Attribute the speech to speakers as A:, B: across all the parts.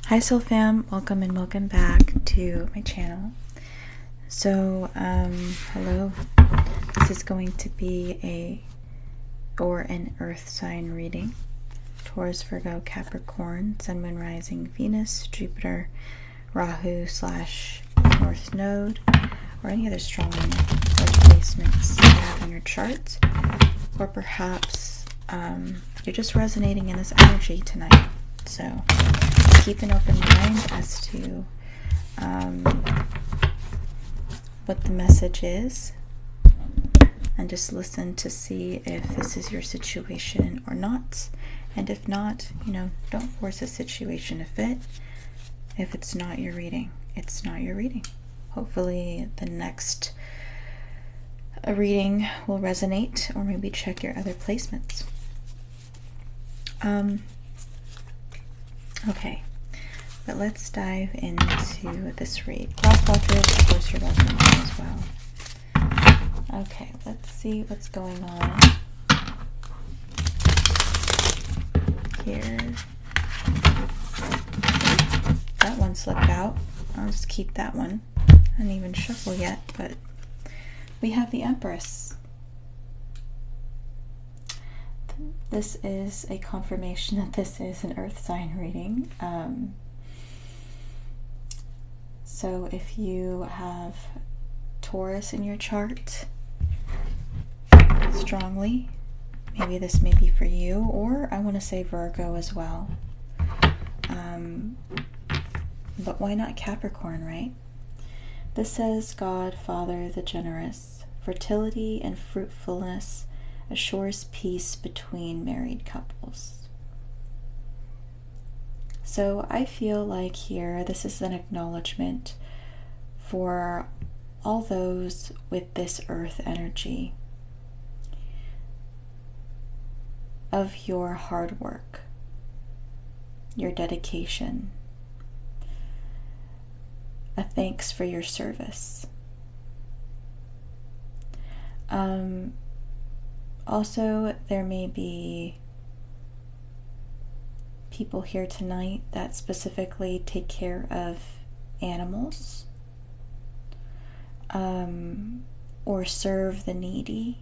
A: Hi Soul Fam, welcome and welcome back to my channel. So, hello. This is going to be an earth sign reading. Taurus Virgo Capricorn, Sun, Moon, Rising, Venus, Jupiter, Rahu / North Node, or any other strong earth placements you have in your chart. Or perhaps you're just resonating in this energy tonight. So keep an open mind as to what the message is, and just listen to see if this is your situation or not. And if not, don't force a situation to fit. If it's not your reading, it's not your reading. Hopefully the next reading will resonate, or maybe check your other placements. Okay, but let's dive into this read. Cross watchers, of course, you're welcome as well. Okay, let's see what's going on here. That one slipped out. I'll just keep that one. I didn't even shuffle yet, but we have the Empress. This is a confirmation that this is an earth sign reading. So if you have Taurus in your chart strongly, maybe this may be for you, or I want to say Virgo as well. But why not Capricorn, right? This says, God, Father, the generous, fertility and fruitfulness assures peace between married couples. So I feel like here this is an acknowledgement for all those with this earth energy of your hard work, your dedication, a thanks for your service. Also, there may be people here tonight that specifically take care of animals, or serve the needy,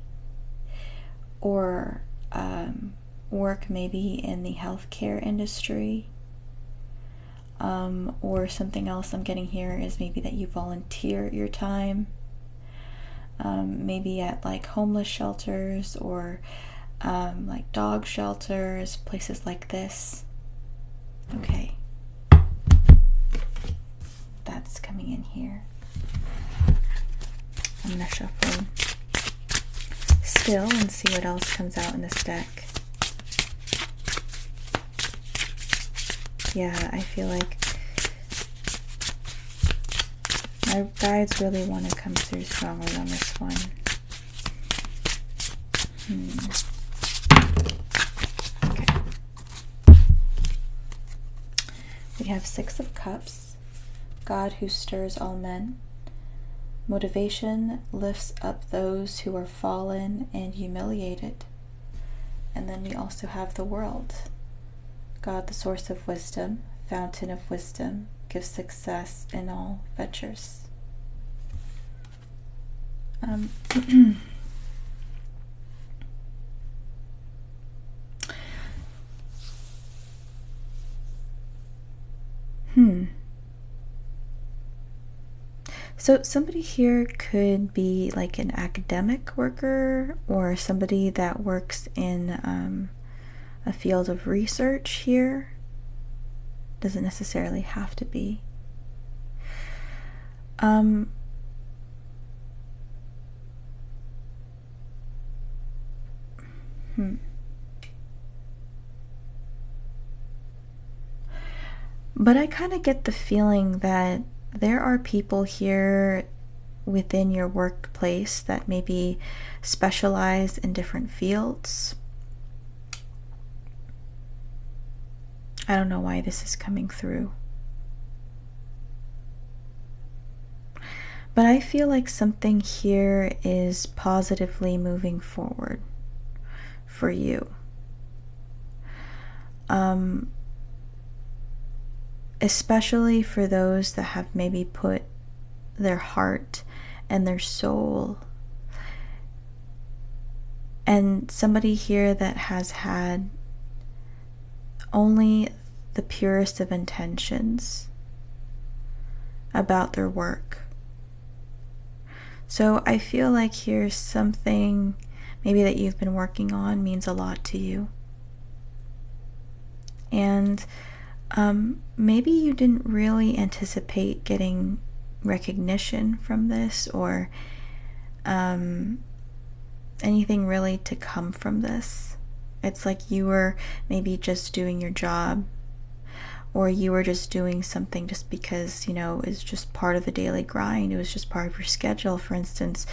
A: or work maybe in the healthcare industry, or something else I'm getting here is maybe that you volunteer your time. Maybe at like homeless shelters, or like dog shelters, places like this. Okay, that's coming in here. I'm gonna shuffle still and see what else comes out in this deck. Yeah, I feel like my guides really want to come through strongly on this one. Okay. We have Six of Cups, God who stirs all men. Motivation lifts up those who are fallen and humiliated. And then we also have the World. God, the source of wisdom, fountain of wisdom, gives success in all ventures. So somebody here could be like an academic worker, or somebody that works in a field of research here. Doesn't necessarily have to be. But I kind of get the feeling that there are people here within your workplace that maybe specialize in different fields. I don't know why this is coming through. But I feel like something here is positively moving forward for you. especially for those that have maybe put their heart and their soul, and somebody here that has had only the purest of intentions about their work. So I feel like here's something maybe that you've been working on, means a lot to you. And maybe you didn't really anticipate getting recognition from this, or anything really to come from this. It's like you were maybe just doing your job, or you were just doing something just because, you know, it's just part of the daily grind. It was just part of your schedule. For instance,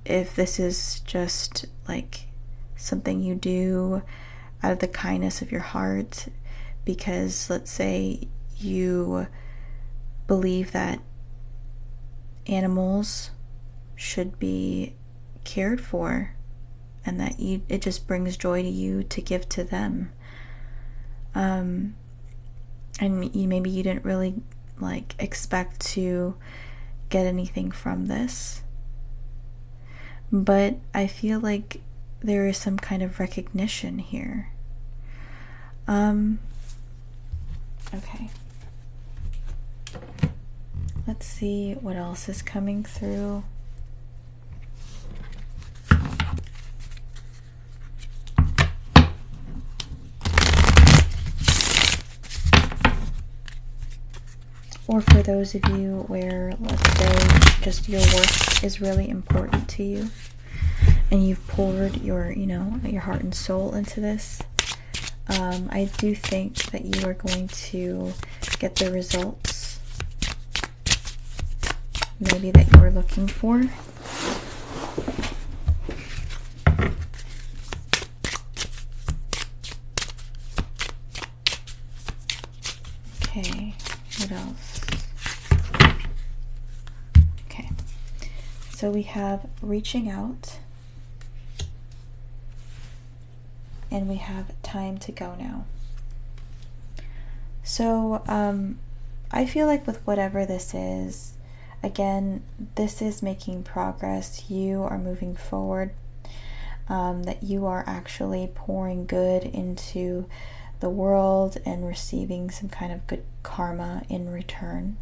A: if this is just like something you do out of the kindness of your heart, because let's say you believe that animals should be cared for, and that it just brings joy to you to give to them. And maybe you didn't really like expect to get anything from this, but I feel like there is some kind of recognition here. Okay. Let's see what else is coming through. Or for those of you where, let's say, just your work is really important to you, and you've poured your, your heart and soul into this, I do think that you are going to get the results maybe that you were looking for. Okay, what else? Okay, so we have reaching out, and we have time to go now. So I feel like with whatever this is, again, this is making progress. You are moving forward, that you are actually pouring good into the world and receiving some kind of good karma in return.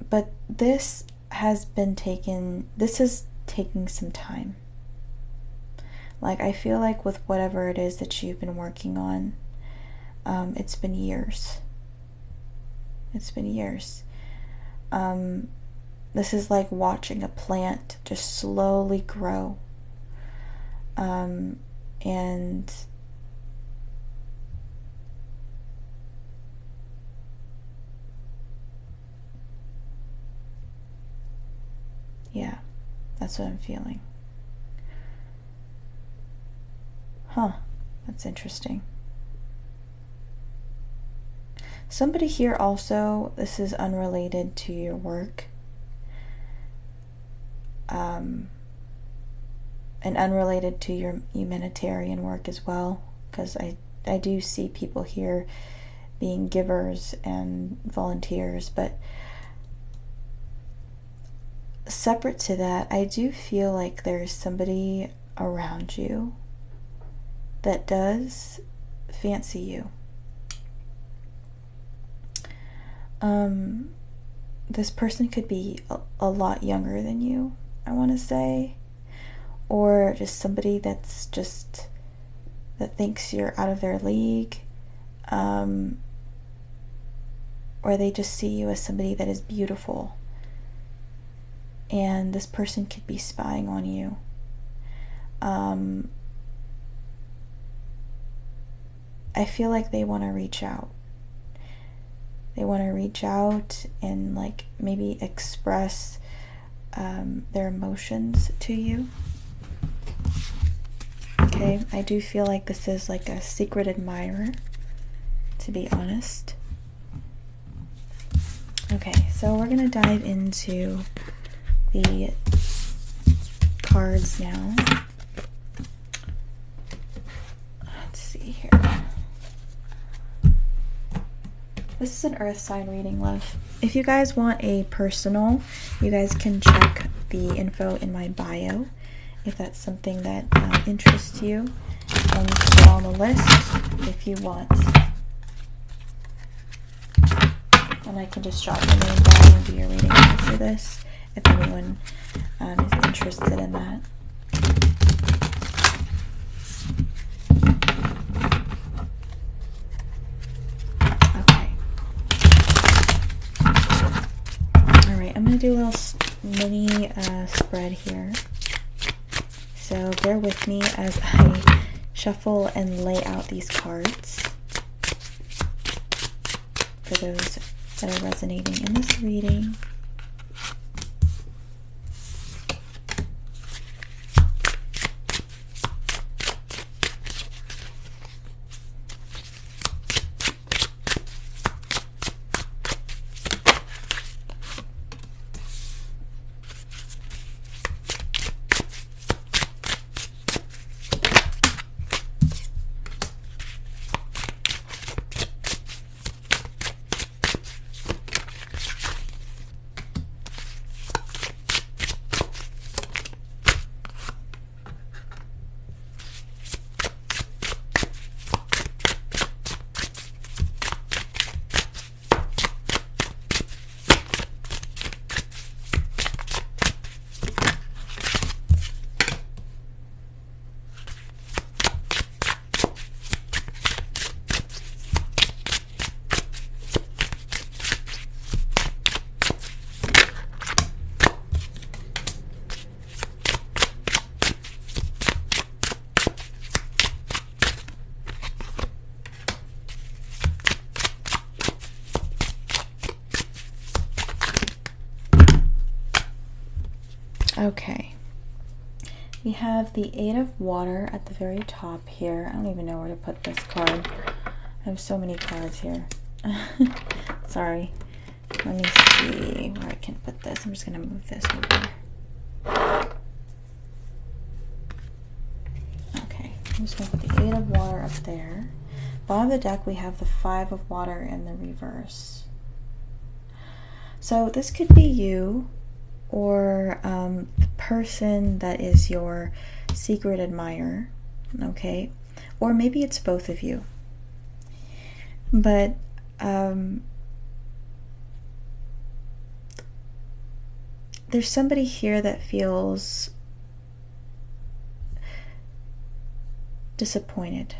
A: But this is taking some time. Like, I feel like with whatever it is that you've been working on, it's been years. It's been years. This is like watching a plant just slowly grow. And yeah, that's what I'm feeling. Huh, that's interesting. Somebody here also, this is unrelated to your work, and unrelated to your humanitarian work as well, because I do see people here being givers and volunteers, but separate to that, I do feel like there's somebody around you that does fancy you. This person could be a lot younger than you, I want to say, or just somebody that thinks you're out of their league, or they just see you as somebody that is beautiful, and this person could be spying on you. I feel like they want to reach out. They want to reach out and like maybe express their emotions to you. Okay, I do feel like this is like a secret admirer, to be honest. Okay, so we're going to dive into the cards now. Let's see here. This is an earth sign reading, love. If you guys want a personal, you guys can check the info in my bio if that's something that interests you. And you can get on the list if you want. And I can just drop your name down and do your reading after this if anyone is interested in that. I'm going to do a little mini spread here. So bear with me as I shuffle and lay out these cards for those that are resonating in this reading. Okay, we have the Eight of Water at the very top here. I don't even know where to put this card. I have so many cards here. Sorry. Let me see where I can put this. I'm just going to move this over. Okay, I'm just going to put the Eight of Water up there. Bottom of the deck, we have the Five of Water in the reverse. So this could be you, or the person that is your secret admirer, okay? Or maybe it's both of you. But there's somebody here that feels disappointed.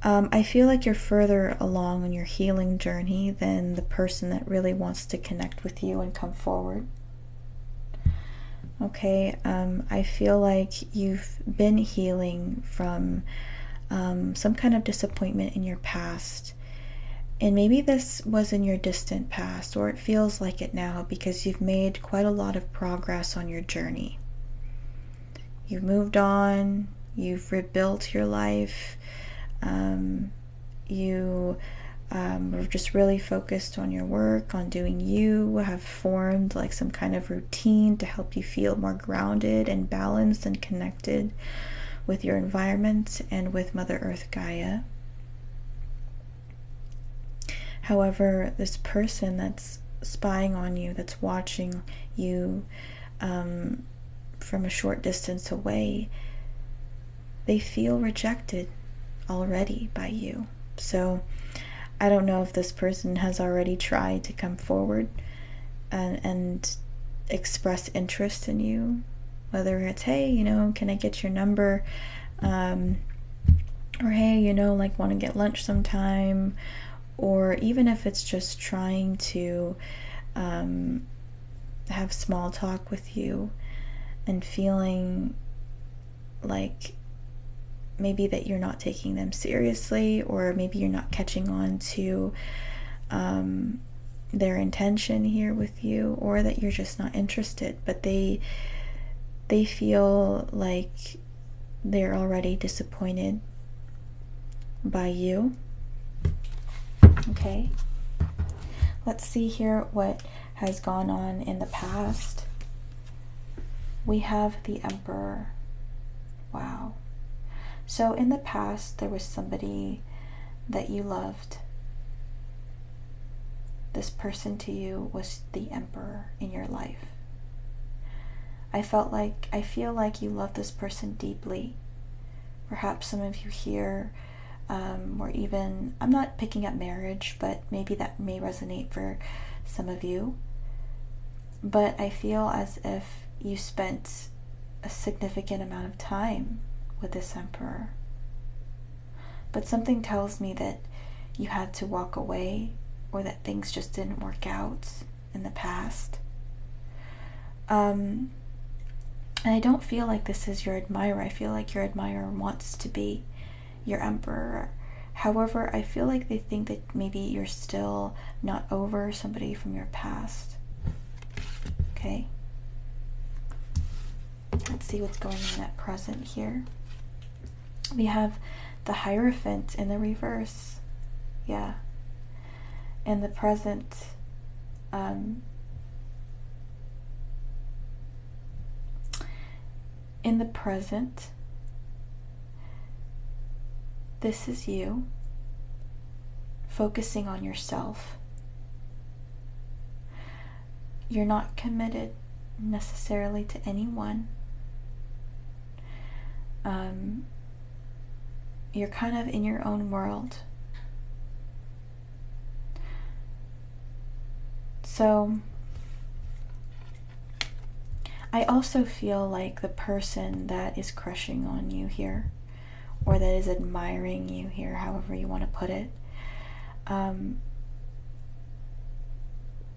A: I feel like you're further along on your healing journey than the person that really wants to connect with you and come forward. Okay, I feel like you've been healing from some kind of disappointment in your past. And maybe this was in your distant past, or it feels like it now because you've made quite a lot of progress on your journey. You've moved on, you've rebuilt your life. You were just really focused on your work, on doing you, have formed like some kind of routine to help you feel more grounded and balanced and connected with your environment and with Mother Earth Gaia. However, this person that's spying on you, that's watching you from a short distance away, they feel rejected already by you. So I don't know if this person has already tried to come forward and express interest in you, whether it's, hey, you know, can I get your number, or hey, you know, like, want to get lunch sometime, or even if it's just trying to have small talk with you and feeling like maybe that you're not taking them seriously, or maybe you're not catching on to their intention here with you, or that you're just not interested, but they feel like they're already disappointed by you. Okay, let's see here what has gone on in the past. We have the Emperor. Wow. So in the past, there was somebody that you loved, this person to you was the Emperor in your life. I feel like you love this person deeply. Perhaps some of you here, or even, I'm not picking up marriage, but maybe that may resonate for some of you. But I feel as if you spent a significant amount of time with this Emperor. But something tells me that you had to walk away, or that things just didn't work out in the past. And I don't feel like this is your admirer. I feel like your admirer wants to be your Emperor. However, I feel like they think that maybe you're still not over somebody from your past. Okay? Let's see what's going on at present here. We have the Hierophant in the reverse. Yeah. In the present, this is you focusing on yourself. You're not committed necessarily to anyone. You're kind of in your own world. So I also feel like the person that is crushing on you here, or that is admiring you here, however you want to put it,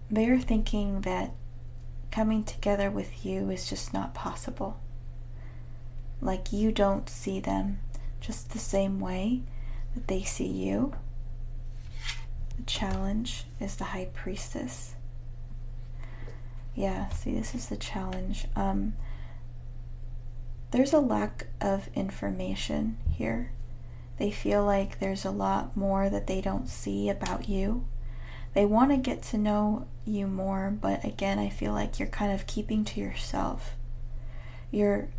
A: they're thinking that coming together with you is just not possible. Like you don't see them just the same way that they see you. The challenge is the High Priestess. Yeah, see, this is the challenge. There's a lack of information here. They feel like there's a lot more that they don't see about you. They want to get to know you more, but again, I feel like you're kind of keeping to yourself. You're,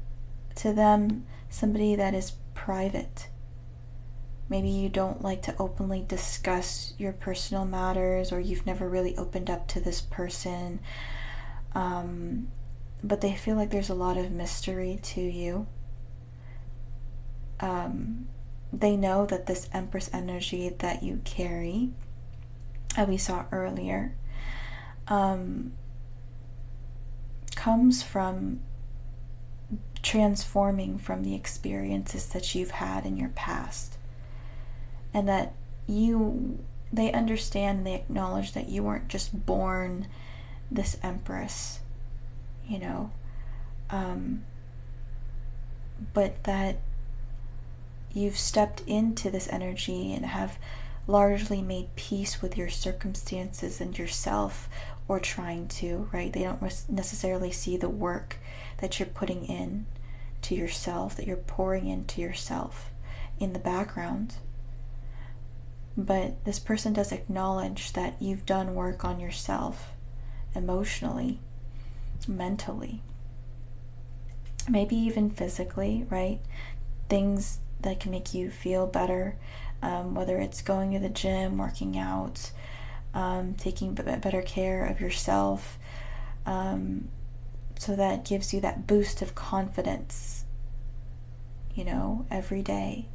A: to them, somebody that is private. Maybe you don't like to openly discuss your personal matters, or you've never really opened up to this person. But they feel like there's a lot of mystery to you. They know that this Empress energy that you carry, as we saw earlier, comes from transforming from the experiences that you've had in your past. And that they understand and they acknowledge that you weren't just born this Empress, you know, but that you've stepped into this energy and have largely made peace with your circumstances and yourself, or trying to, right? They don't necessarily see the work that you're putting in to yourself, that you're pouring into yourself in the background. But this person does acknowledge that you've done work on yourself, emotionally, mentally, maybe even physically, right? Things that can make you feel better, whether it's going to the gym, working out, taking better care of yourself, so that gives you that boost of confidence, you know, every day.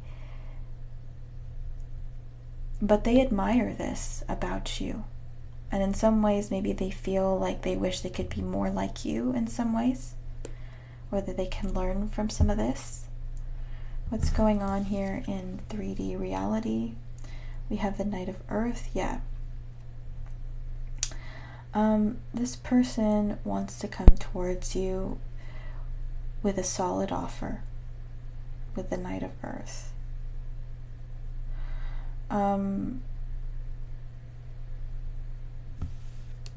A: But they admire this about you. And in some ways, maybe they feel like they wish they could be more like you in some ways, or that they can learn from some of this. What's going on here in 3D reality? We have the Knight of Earth. Yeah. This person wants to come towards you with a solid offer, with the Knight of Earth.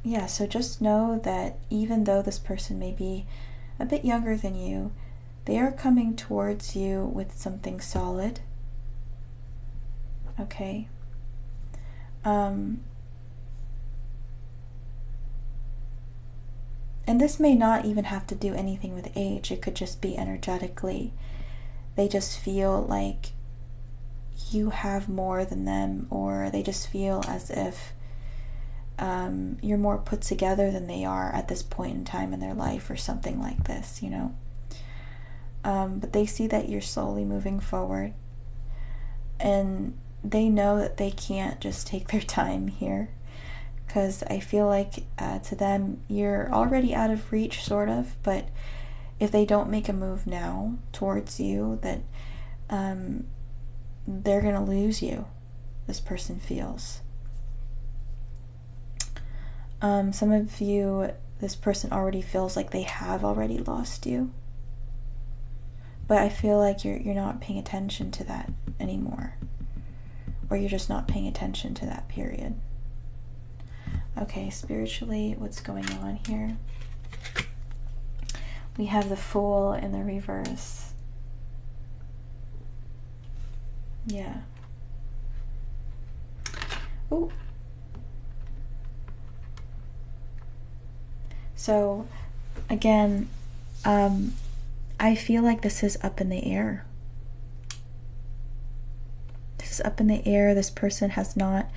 A: Yeah, so just know that even though this person may be a bit younger than you, they are coming towards you with something solid. Okay. And this may not even have to do anything with age. It could just be energetically. They just feel like you have more than them, or they just feel as if you're more put together than they are at this point in time in their life, or something like this, you know. But they see that you're slowly moving forward, and they know that they can't just take their time here, because I feel like to them you're already out of reach, sort of. But if they don't make a move now towards you, that they're gonna lose you, this person feels. Some of you, this person already feels like they have already lost you, but I feel like you're not paying attention to that anymore, or you're just not paying attention to that period. Okay, spiritually, what's going on here? We have the Fool in the reverse. Yeah. Ooh. So, again, I feel like this is up in the air. This is up in the air. This person has not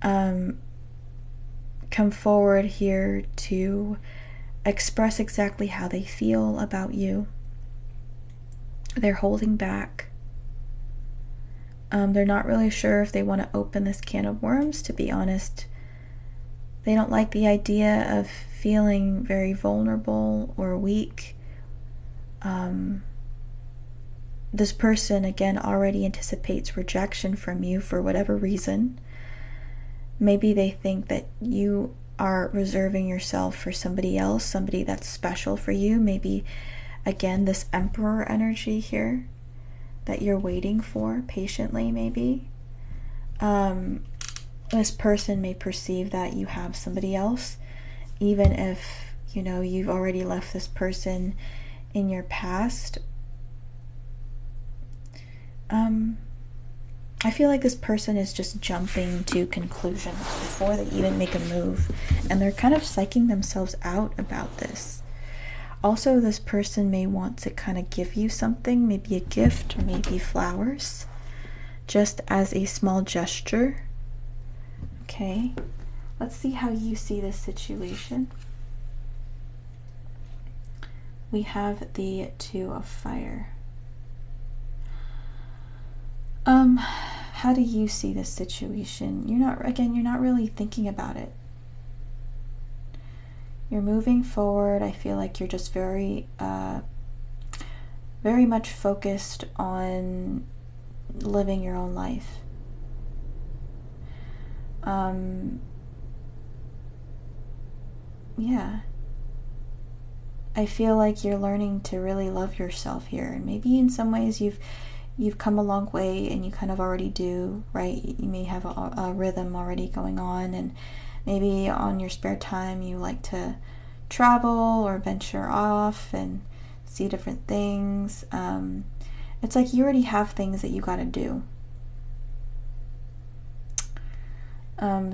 A: come forward here to express exactly how they feel about you. They're holding back. They're not really sure if they want to open this can of worms, to be honest. They don't like the idea of feeling very vulnerable or weak. This person, again, already anticipates rejection from you for whatever reason. Maybe they think that you are reserving yourself for somebody else, somebody that's special for you. Maybe, again, this Emperor energy here that you're waiting for patiently, maybe. This person may perceive that you have somebody else, even if, you know, you've already left this person in your past. I feel like this person is just jumping to conclusions before they even make a move, and they're kind of psyching themselves out about this. Also, this person may want to kind of give you something, maybe a gift or maybe flowers, just as a small gesture. Okay, let's see how you see this situation. We have the Two of Fire. How do you see this situation? You're not really thinking about it. You're moving forward. I feel like you're just very much focused on living your own life. Yeah. I feel like you're learning to really love yourself here, and maybe in some ways you've come a long way, and you kind of already do, right? You may have a rhythm already going on, and maybe on your spare time you like to travel or venture off and see different things. It's like you already have things that you got to do.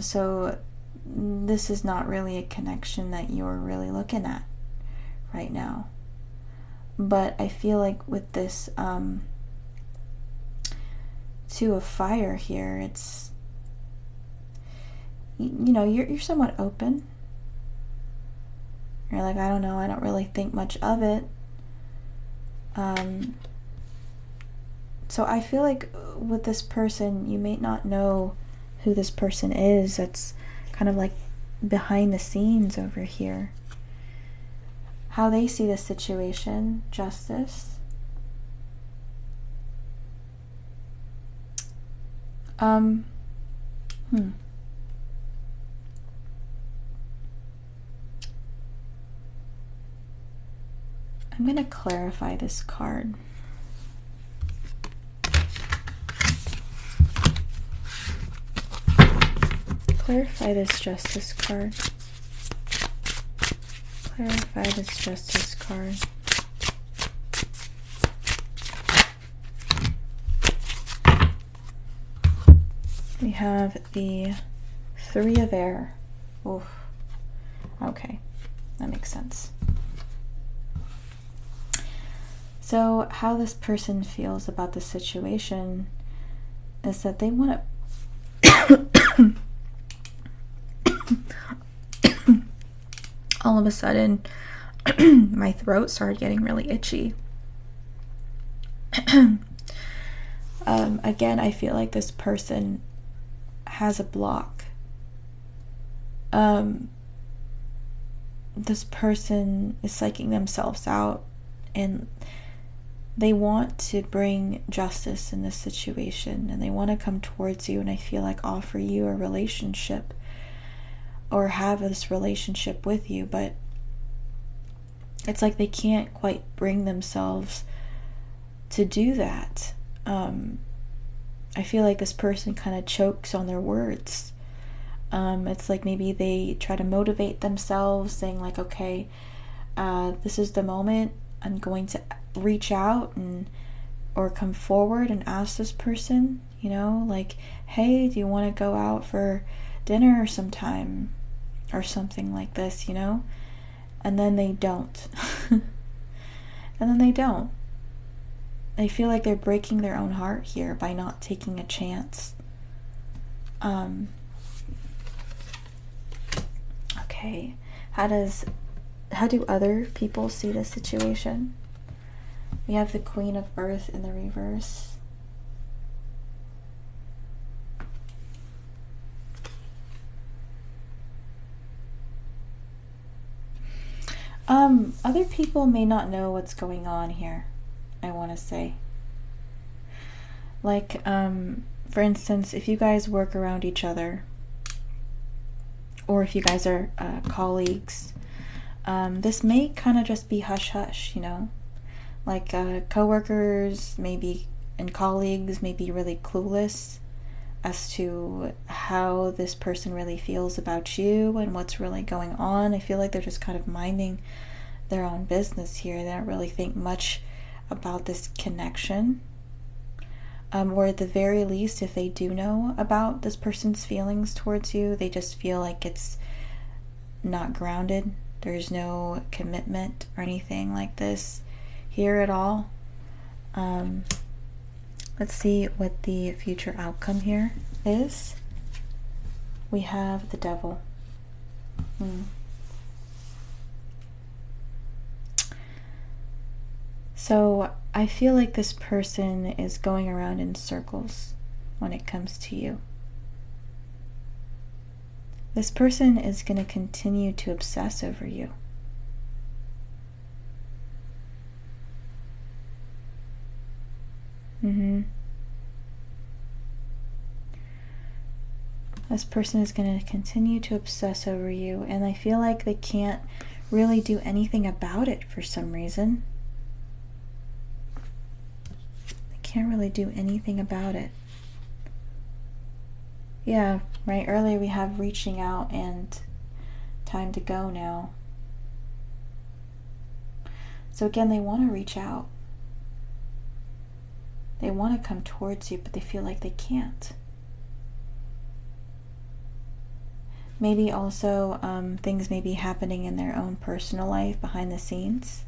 A: So this is not really a connection that you're really looking at right now. But I feel like with this Two of Fire here, it's, you know, you're somewhat open. You're like, I don't know, I don't really think much of it. So I feel like with this person, you may not know who this person is. That's kind of like behind the scenes over here. How they see the situation, Justice. I'm going to clarify this card. Clarify this Justice card. Clarify this Justice card. We have the Three of Air. Oof. Okay, that makes sense. So how this person feels about the situation, is that they want to all of a sudden my throat started getting really itchy. Again, I feel like this person has a block. This person is psyching themselves out, and they want to bring justice in this situation, and they want to come towards you and I feel like offer you a relationship or have this relationship with you, but it's like they can't quite bring themselves to do that. I feel like this person kind of chokes on their words. It's like maybe they try to motivate themselves, saying like, okay, this is the moment. I'm going to reach out or come forward and ask this person, you know, like, hey, do you want to go out for dinner sometime or something like this, you know? And then they don't. And then they don't. I feel like they're breaking their own heart here by not taking a chance. Okay, how do other people see this situation? We have the Queen of Earth in the reverse. Other people may not know what's going on here, I want to say. Like, for instance, if you guys work around each other, or if you guys are colleagues, this may kind of just be hush-hush, you know? Like, co-workers maybe and colleagues may be really clueless as to how this person really feels about you and what's really going on. I feel like they're just kind of minding their own business here. They don't really think much about this connection. Or at the very least, if they do know about this person's feelings towards you, they just feel like it's not grounded. There's no commitment or anything like this here at all. Let's see what the future outcome here is. We have the Devil. So I feel like this person is going around in circles when it comes to you. This person is going to continue to obsess over you. This person is going to continue to obsess over you, and I feel like they can't really do anything about it for some reason. They can't really do anything about it. Yeah, right, earlier we have reaching out and time to go now. So again, they want to reach out. They want to come towards you, but they feel like they can't. Maybe also things may be happening in their own personal life behind the scenes.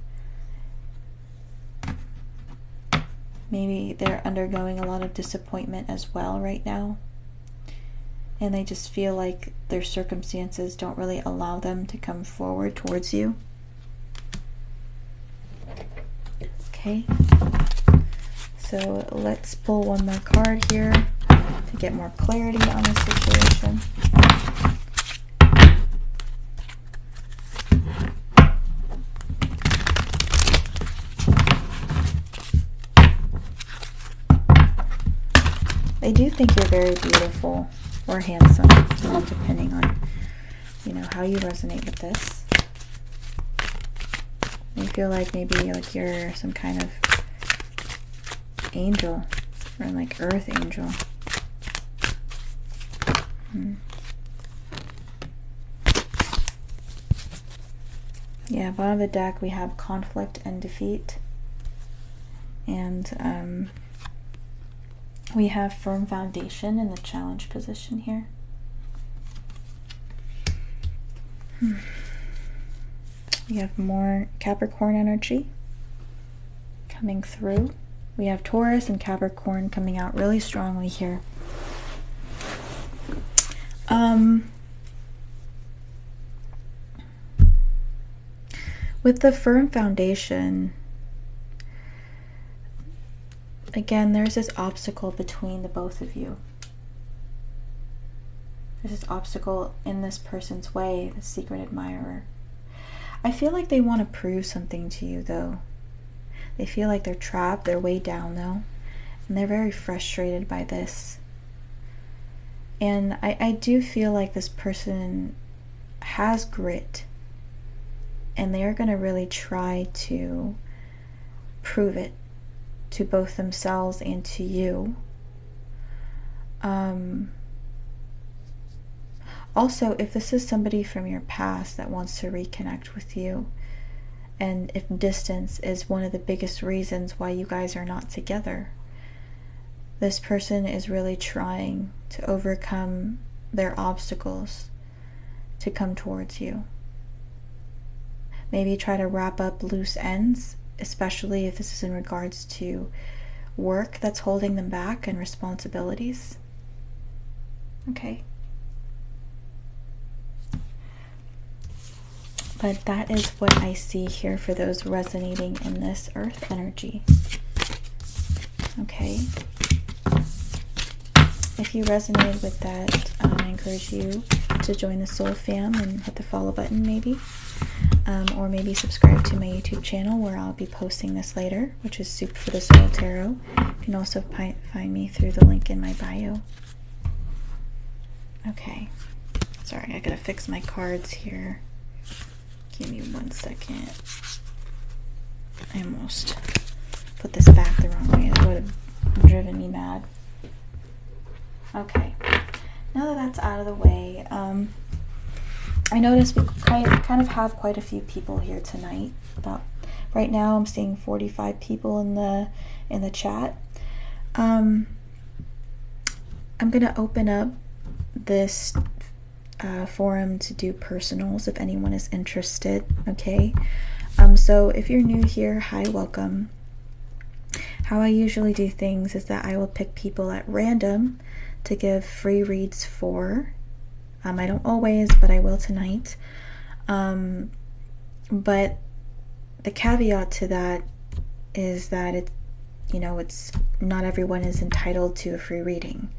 A: Maybe they're undergoing a lot of disappointment as well right now. And they just feel like their circumstances don't really allow them to come forward towards you. Okay. So let's pull one more card here to get more clarity on the situation. They do think you're very beautiful or handsome, depending on, you know, how you resonate with this. They feel like maybe like you're some kind of angel, or like earth angel. Yeah, bottom of the deck we have conflict and defeat, and we have firm foundation in the challenge position here. We have more Capricorn energy coming through. We have Taurus and Capricorn coming out really strongly here. With the firm foundation, again, there's this obstacle between the both of you. There's this obstacle in this person's way, the secret admirer. I feel like they want to prove something to you, though. They feel like they're trapped, they're way down, though. And they're very frustrated by this. And I do feel like this person has grit. And they are going to really try to prove it to both themselves and to you. Also, if this is somebody from your past that wants to reconnect with you, and if distance is one of the biggest reasons why you guys are not together, this person is really trying to overcome their obstacles to come towards you. Maybe try to wrap up loose ends, especially if this is in regards to work that's holding them back and responsibilities. Okay. But that is what I see here for those resonating in this earth energy. Okay. If you resonated with that, I encourage you to join the Soul Fam and hit the follow button maybe. Or maybe subscribe to my YouTube channel where I'll be posting this later, which is Soup for the Soul Tarot. You can also find me through the link in my bio. Okay. Sorry, I gotta fix my cards here. Give me 1 second. I almost put this back the wrong way. That would have driven me mad. Okay. Now that that's out of the way, I noticed we kind of have quite a few people here tonight. Right now I'm seeing 45 people in the chat. I'm gonna open up this forum to do personals if anyone is interested. Okay. So if you're new here, hi, welcome. How I usually do things is that I will pick people at random to give free reads for. I don't always, but I will tonight. But the caveat to that is that it's not everyone is entitled to a free reading.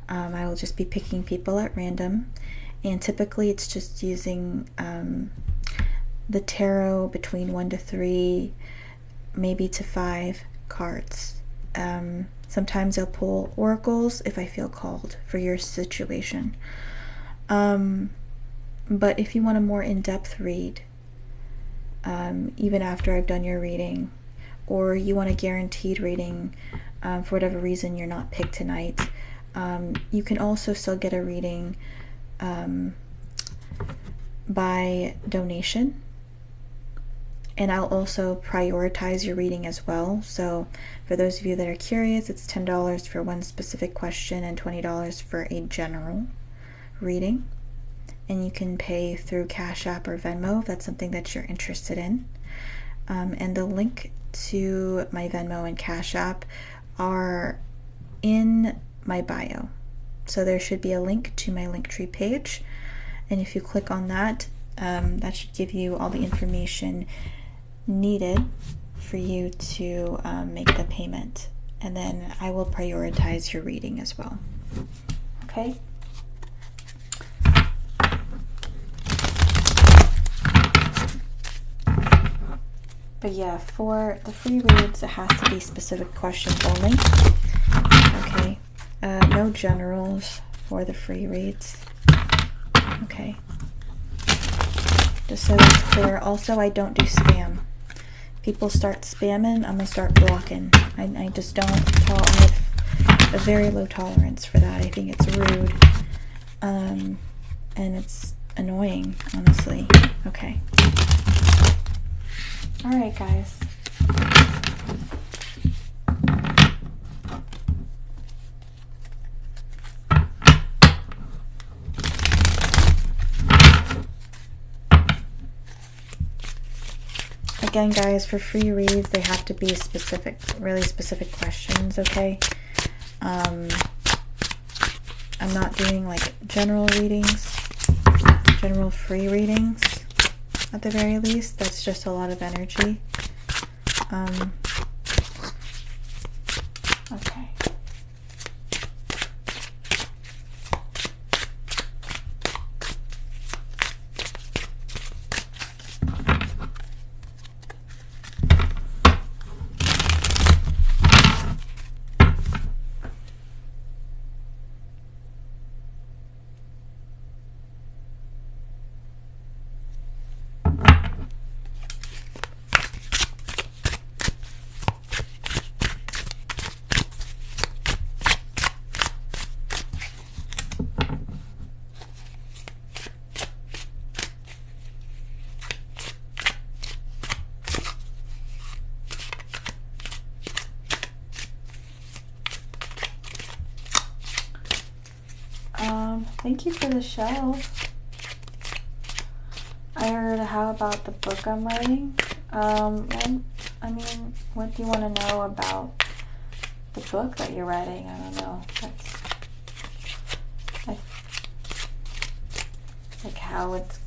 A: I will just be picking people at random, and typically it's just using the tarot between 1 to 3, maybe to 5 cards. Sometimes I'll pull oracles if I feel called for your situation. But if you want a more in-depth read, even after I've done your reading, or you want a guaranteed reading, for whatever reason you're not picked tonight, you can also still get a reading by donation. And I'll also prioritize your reading as well. So for those of you that are curious, it's $10 for one specific question and $20 for a general reading. And you can pay through Cash App or Venmo if that's something that you're interested in. And the link to my Venmo and Cash App are in my bio. So there should be a link to my Linktree page. And if you click on that, that should give you all the information needed for you to make the payment. And then I will prioritize your reading as well. Okay? But yeah, for the free reads, it has to be specific questions only. Okay. No generals for the free reads. Okay. Just so it's clear. Also, I don't do spam. People start spamming, I'm going to start blocking. I just don't. I have a very low tolerance for that. I think it's rude. And it's annoying, honestly. Okay. Alright, guys. Again, guys, for free reads, they have to be specific, really specific questions, okay? I'm not doing like general readings, general free readings at the very least. That's just a lot of energy. Okay. Thank you for the shelf. I heard, how about the book I'm writing? Well, I mean, what do you want to know about the book that you're writing? I don't know. That's like how it's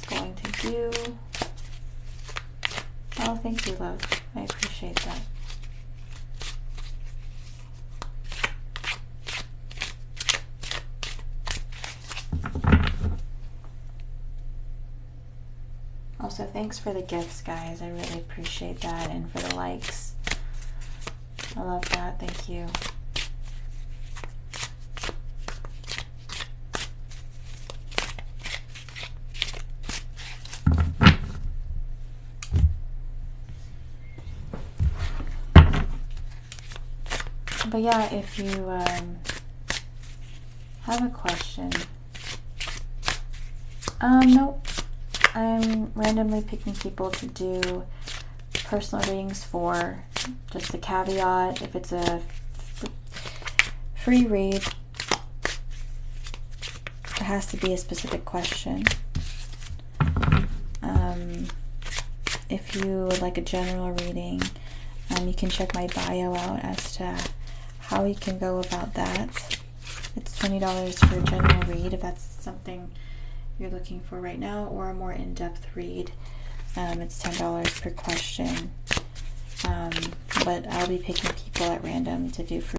A: going to do. Oh, thank you, love. I appreciate that. Also, thanks for the gifts, guys. I really appreciate that, and for the likes. I love that. Thank you. But yeah, if you have a question, nope. I'm randomly picking people to do personal readings for. Just a caveat, if it's a free read, it has to be a specific question. If you would like a general reading, you can check my bio out as to how you can go about that. It's $20 for a general read if that's something you're looking for right now, or a more in-depth read. It's $10 per question. But I'll be picking people at random to do free